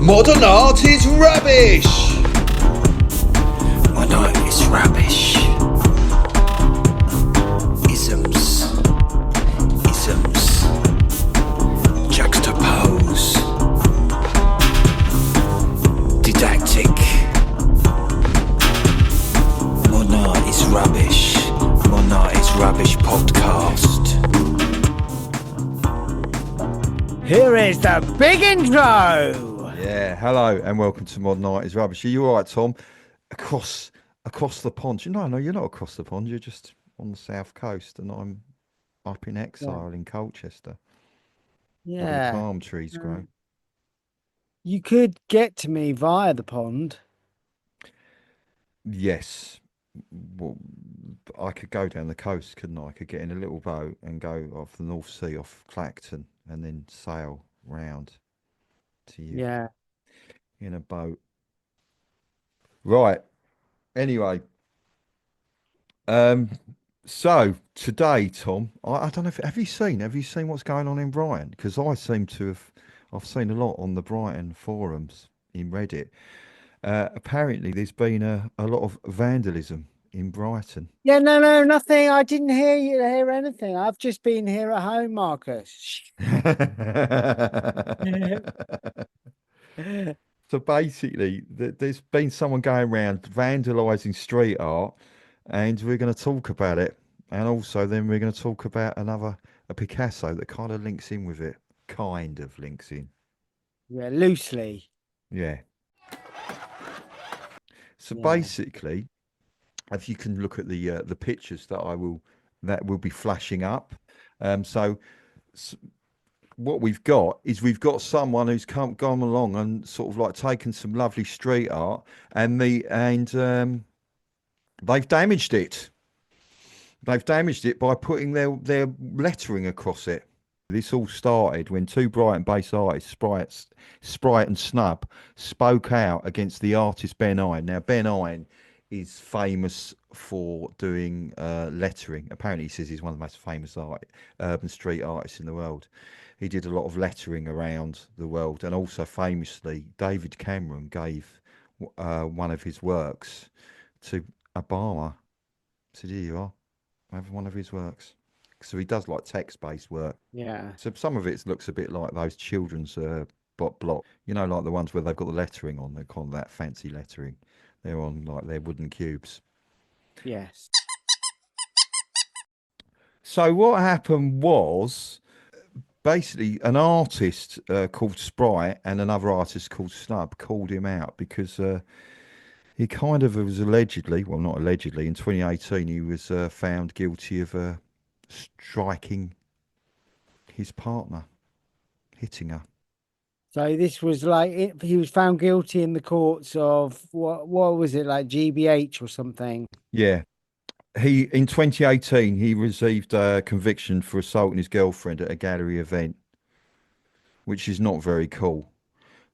Modern art is rubbish! Modern art is rubbish. Isms. Juxtapose. Didactic. Modern art is rubbish. Modern art is rubbish podcast. Here is the big intro. Yeah, hello and welcome to Modern Art is Rubbish. Are you all right, Tom? Across the pond. No, you're not across the pond. You're just on the south coast, and I'm up in exile in Colchester. Where the palm trees grow. You could get to me via the pond. Yes. Well, I could go down the coast, couldn't I? I could get in a little boat and go off the North Sea, off Clacton, and then sail round to you. Yeah. In a boat. Right. Anyway. So today, Tom, I don't know if have you seen what's going on in Brighton? Because I've seen a lot on the Brighton forums in Reddit. Apparently there's been a lot of vandalism in Brighton. Yeah, no, nothing. I didn't hear anything. I've just been here at home, Marcus. So basically, there's been someone going around vandalising street art, and we're going to talk about it. And also, then we're going to talk about a Picasso that kind of links in with it. Kind of links in. Yeah, loosely. Yeah. So Yeah. basically, if you can look at the pictures that will be flashing up. So what we've got someone who's gone along and sort of like taken some lovely street art, and they've damaged it. They've damaged it by putting their lettering across it. This all started when two Brighton-based artists, Sprite and Snub, spoke out against the artist Ben EINE. Now, Ben EINE is famous for doing lettering. Apparently, he says he's one of the most famous urban street artists in the world. He did a lot of lettering around the world, and also famously, David Cameron gave one of his works to Obama. So here you are, I have one of his works. So he does like text-based work. Yeah. So some of it looks a bit like those children's block, like the ones where they've got the lettering on. They're kind of that fancy lettering. They're on like their wooden cubes. Yes. So what happened was basically an artist called Sprite and another artist called Snub called him out because he kind of was allegedly, well, not allegedly, in 2018 he was found guilty of striking his partner, hitting her. So this was like he was found guilty in the courts of what was it, like GBH or something? Yeah. In 2018 he received a conviction for assaulting his girlfriend at a gallery event, which is not very cool.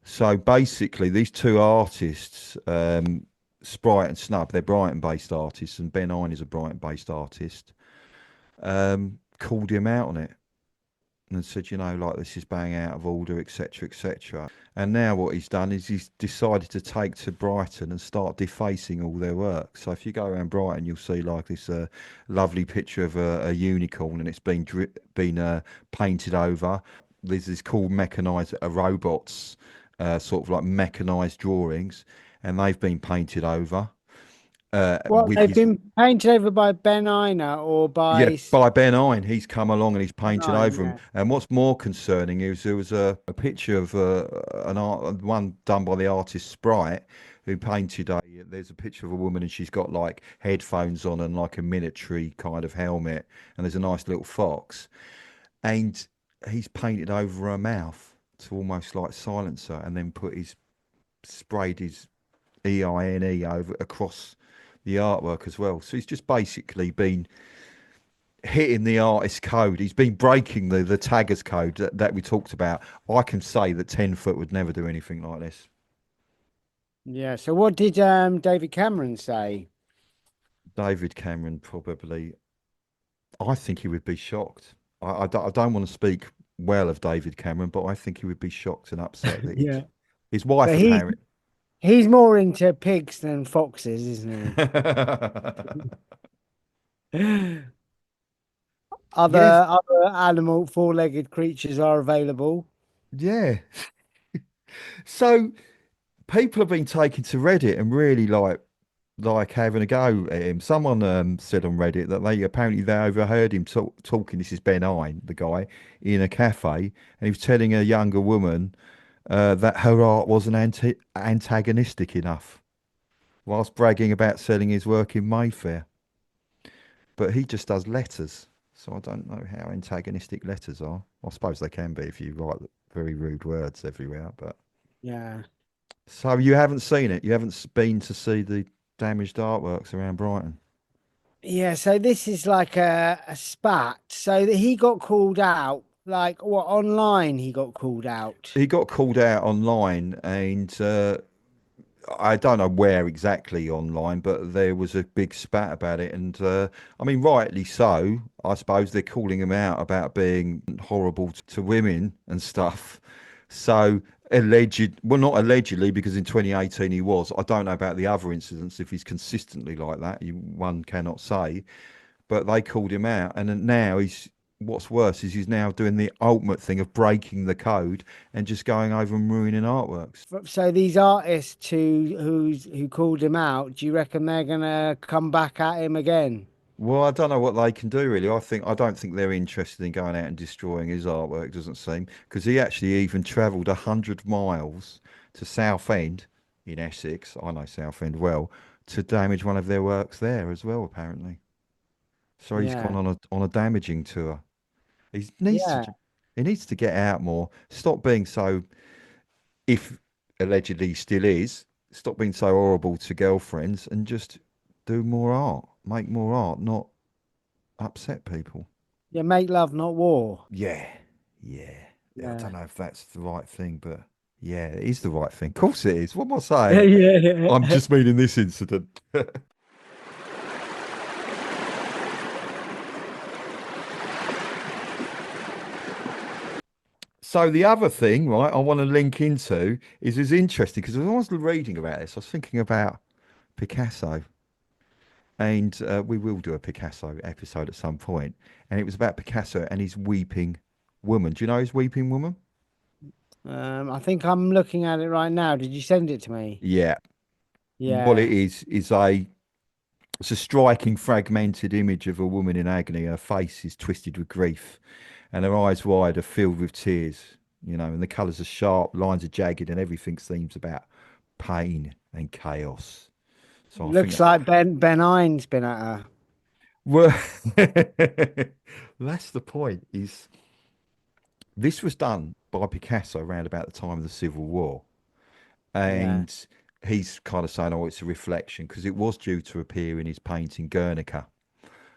So basically these two artists, Sprite and Snub, they're Brighton-based artists, and Ben EINE is a Brighton-based artist, called him out on it and said, like, this is bang out of order, etc., etc. And now what he's done is he's decided to take to Brighton and start defacing all their work. So if you go around Brighton, you'll see like this lovely picture of a unicorn, and it's been painted over. There's this cool mechanised robots, sort of like mechanised drawings, and they've been painted over. They've been painted over by Ben EINE or by... Yeah, by Ben EINE. He's come along and he's painted over them. Yeah. And what's more concerning is there was a picture of one done by the artist Sprite, who painted there's a picture of a woman, and she's got like headphones on and like a military kind of helmet, and there's a nice little fox, and he's painted over her mouth to almost like silence her, and then sprayed his EINE over across the artwork as well. So he's just basically been hitting the artist code. He's been breaking the taggers code that we talked about. I can say that 10 Foot would never do anything like this. Yeah. So what did David Cameron say? David Cameron probably, I think he would be shocked. I don't want to speak well of David Cameron, but I think he would be shocked and upset that His wife But apparently. he's more into pigs than foxes, isn't he? Yes, Other animal four-legged creatures are available. yeah. So people have been taking to Reddit and really like having a go at him. Someone said on Reddit that they overheard him talking. This is Ben Ine, the guy, in a cafe, and he was telling a younger woman that her art wasn't antagonistic enough, whilst bragging about selling his work in Mayfair. But he just does letters, so I don't know how antagonistic letters are. I suppose they can be if you write very rude words everywhere. But Yeah. so you haven't seen it. You haven't been to see the damaged artworks around Brighton. Yeah, so this is like a spat. So that he got called out, like what online he got called out. He got called out online, and I don't know where exactly online, but there was a big spat about it. And I mean, rightly so. I suppose they're calling him out about being horrible to women and stuff. So well, not allegedly, because in 2018 he was. I don't know about the other incidents if he's consistently like that. One cannot say, but they called him out, and then now he's. What's worse is he's now doing the ultimate thing of breaking the code and just going over and ruining artworks. So these artists who called him out, do you reckon they're gonna come back at him again? Well, I don't know what they can do really. I don't think they're interested in going out and destroying his artwork. Doesn't seem because he actually even travelled 100 miles to Southend in Essex. I know Southend well to damage one of their works there as well. Apparently, so he's Yeah, gone on a damaging tour. He needs yeah, to he needs to get out more. Stop being so. If allegedly he still is, stop being so horrible to girlfriends and just do more art. Make more art, not upset people. yeah. Make love, not war. Yeah, yeah. I Yeah, don't know if that's the right thing, but yeah, it is the right thing. Of course it is. What am I yeah, saying? I'm yeah. just meaning this incident. So the other thing, right, I want to link into is interesting because as I was reading about this, I was thinking about Picasso, and we will do a Picasso episode at some point, and it was about Picasso and his weeping woman. Do you know his weeping woman? I think I'm looking at it right now. Did you send it to me? Yeah. What it Yeah, is it's a striking, fragmented image of a woman in agony. Her face is twisted with grief, and her eyes wide are filled with tears. And the colours are sharp, lines are jagged, and everything seems about pain and chaos. So I think looks like Ben Ine's been at her. well, that's the point. Is this was done by Picasso around about the time of the Civil War, Yeah, and he's kind of saying, "Oh, it's a reflection," because it was due to appear in his painting Guernica,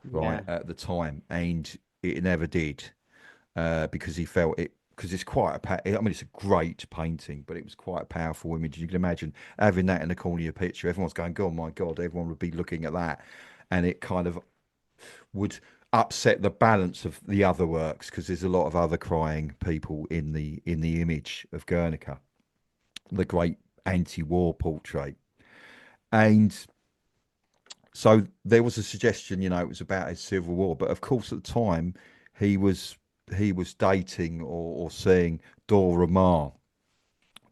right, yeah, at the time, and it never did because he felt it. Because it's quite I mean, it's a great painting, but it was quite a powerful image. You can imagine having that in the corner of your picture. Everyone's going, "Oh my God!" Everyone would be looking at that, and it kind of would upset the balance of the other works because there's a lot of other crying people in the image of Guernica, the great anti-war portrait. And so there was a suggestion, it was about his civil war, but of course at the time he was he was dating or seeing Dora Maar.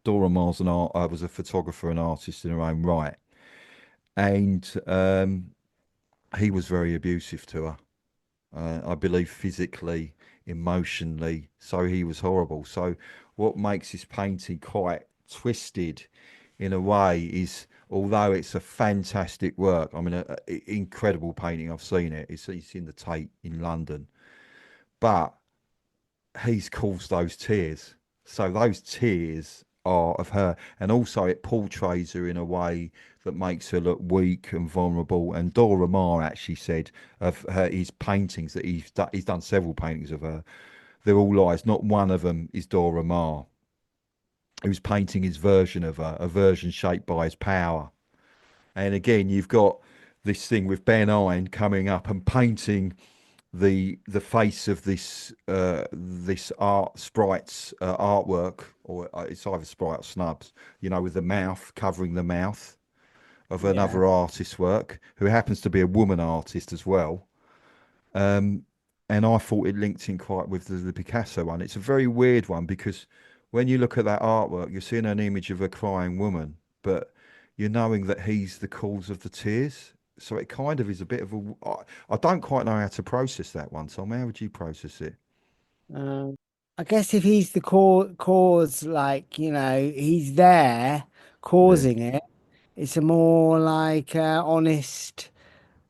Dora Maar's was a photographer and artist in her own right, and he was very abusive to her. I believe physically, emotionally. So he was horrible. So what makes his painting quite twisted in a way is, although it's a fantastic work, I mean, incredible painting. I've seen it. It's in the Tate in London, but he's caused those tears. So those tears are of her, and also it portrays her in a way that makes her look weak and vulnerable. And Dora Maar actually said of his paintings that he's done several paintings of her. They're all lies. Not one of them is Dora Maar. He was painting his version of her, a version shaped by his power. And again, you've got this thing with Ben Ine coming up and painting the face of this art sprite's artwork, or it's either Sprite or Snubs, with the mouth covering the mouth of Yeah. another artist's work, who happens to be a woman artist as well. Um, and I thought it linked in quite with the Picasso one. It's a very weird one because when you look at that artwork, you're seeing an image of a crying woman, but you're knowing that he's the cause of the tears. So it kind of is a bit of a. I don't quite know how to process that one, Tom. How would you process it? Um, I guess if he's the cause, like, he's there Yeah. causing it, it's a more like honest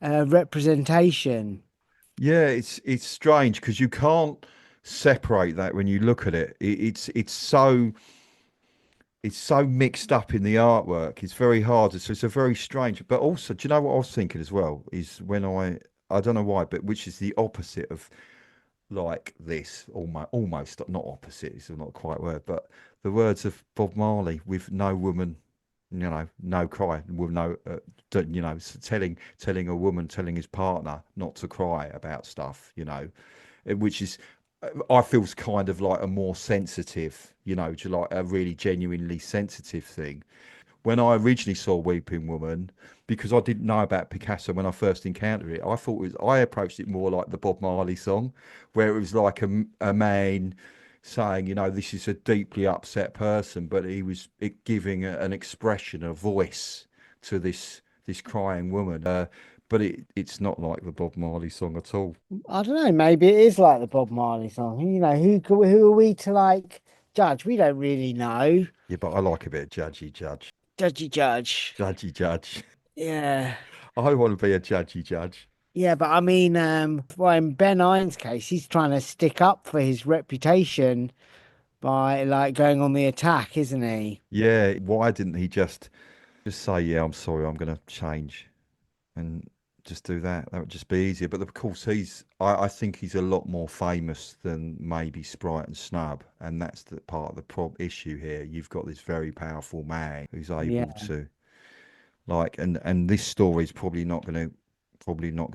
representation. Yeah, it's strange because you can't separate that when you look at it. It's so mixed up in the artwork. It's very hard. So it's a very strange. But also, do you know what I was thinking as well? Is when I don't know why, but which is the opposite of like this, almost not opposite. It's not quite a word, but the words of Bob Marley with no woman, no cry, with no, telling a woman, telling his partner not to cry about stuff, which is I feels kind of like a more sensitive, to like a really genuinely sensitive thing. When I originally saw Weeping Woman, because I didn't know about Picasso when I first encountered it, I approached it more like the Bob Marley song, where it was like a man saying, this is a deeply upset person, but he was giving an expression, a voice to this crying woman. But it's not like the Bob Marley song at all. I don't know, maybe it is like the Bob Marley song. Who are we to like judge? We don't really know. Yeah, but I like a bit of judgy judge. Judgy judge. Judgy judge. Yeah. I want to be a judgy judge. Yeah, but I mean, well, in Ben Iron's case, he's trying to stick up for his reputation by like going on the attack, isn't he? Yeah, why didn't he just say, yeah, I'm sorry, I'm going to change and just do that? That would just be easier. But of course, I think he's a lot more famous than maybe Sprite and Snub. And that's the part of the issue here. You've got this very powerful man who's able Yeah. to, like, and this story is probably not going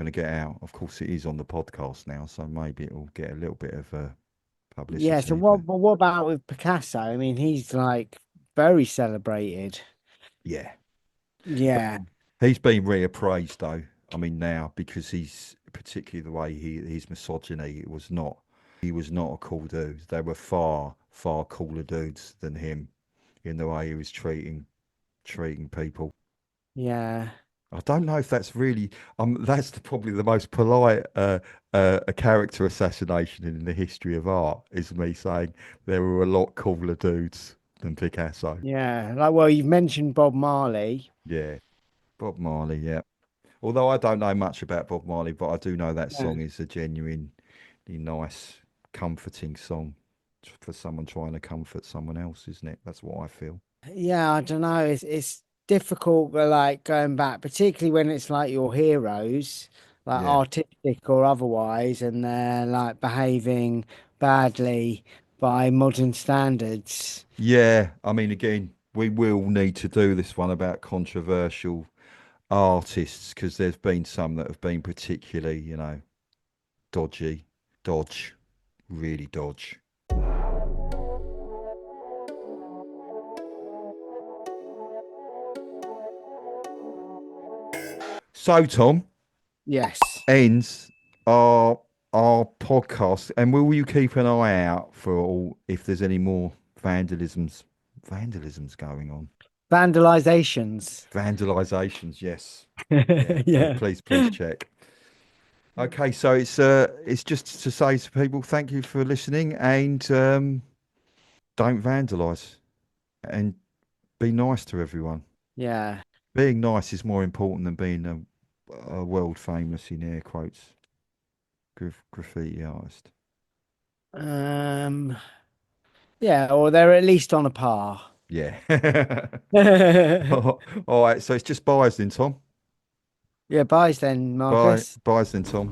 to get out. Of course, it is on the podcast now, so maybe it will get a little bit of Yeah. So publicity. But what about with Picasso? I mean, he's like very celebrated. yeah, but Yeah. he's been reappraised though. I mean now because he's particularly the way his misogyny he was not a cool dude. There were far cooler dudes than him in the way he was treating people. Yeah. I don't know if that's really that's probably the most polite a character assassination in the history of art is me saying there were a lot cooler dudes than Picasso. Yeah. Like, well, you've mentioned Bob Marley. Yeah, Bob Marley. Yeah. Although I don't know much about Bob Marley, but I do know that Yeah. song is a genuinely nice, comforting song for someone trying to comfort someone else, isn't it? That's what I feel. Yeah, I don't know. It's difficult, like going back, particularly when it's like your heroes, like Yeah. artistic or otherwise, and they're like behaving badly by modern standards. Yeah. I mean, again, we will need to do this one about controversial artists because there's been some that have been particularly, dodgy, dodge, really dodge. So, Tom, Yes. ends our podcast, and will you keep an eye out for all if there's any more vandalisms going on? Vandalizations. Vandalizations, yes. Yeah, please, Yeah. please check. Okay, so it's just to say to people, thank you for listening, and don't vandalize, and be nice to everyone. Yeah. Being nice is more important than being a world famous in air quotes graffiti artist. Um, yeah, or they're at least on a par. Yeah. Yeah, All right, so it's just buys then, Tom. buys then, Bye, Marcus. buys then, Tom.